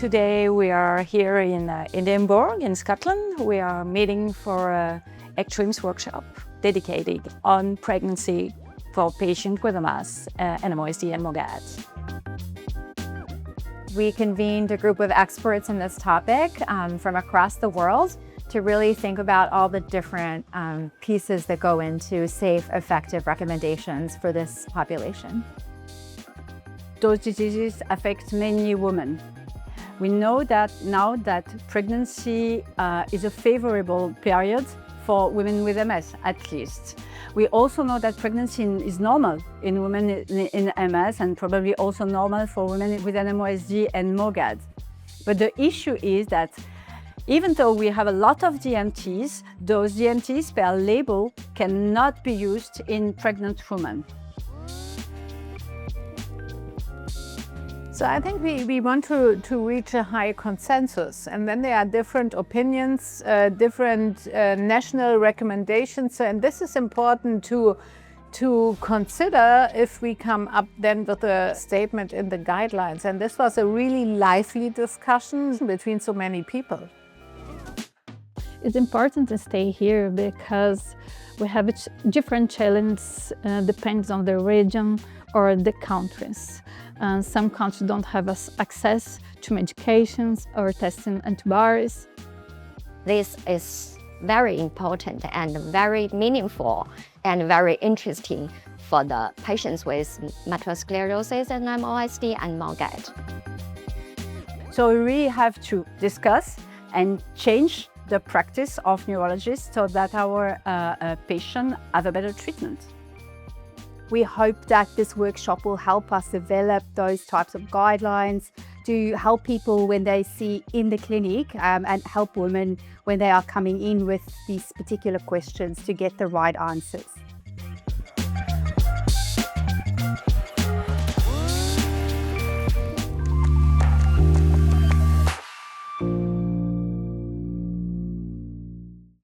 Today we are here in Edinburgh, in Scotland. We are meeting for an ECTRIMS workshop dedicated on pregnancy for patients with MS, NMOSD and MOGAD. We convened a group of experts in this topic from across the world to really think about all the different pieces that go into safe, effective recommendations for this population. Those diseases affect many women. We know that now that pregnancy is a favorable period for women with MS, at least. We also know that pregnancy is normal in women in MS and probably also normal for women with NMOSD and MOGAD. But the issue is that even though we have a lot of DMTs, those DMTs per label cannot be used in pregnant women. So I think we want to reach a high consensus, and then there are different opinions, different national recommendations, and this is important to consider if we come up then with a statement in the guidelines. And this was a really lively discussion between so many people. It's important to stay here because we have different challenges, depends on the region or the countries. Some countries don't have access to medications or testing antibodies. This is very important and very meaningful and very interesting for the patients with multiple sclerosis and NMOSD and MOGAD. So we really have to discuss and change the practice of neurologists so that our patients have a better treatment. We hope that this workshop will help us develop those types of guidelines to help people when they see in the clinic and help women when they are coming in with these particular questions to get the right answers.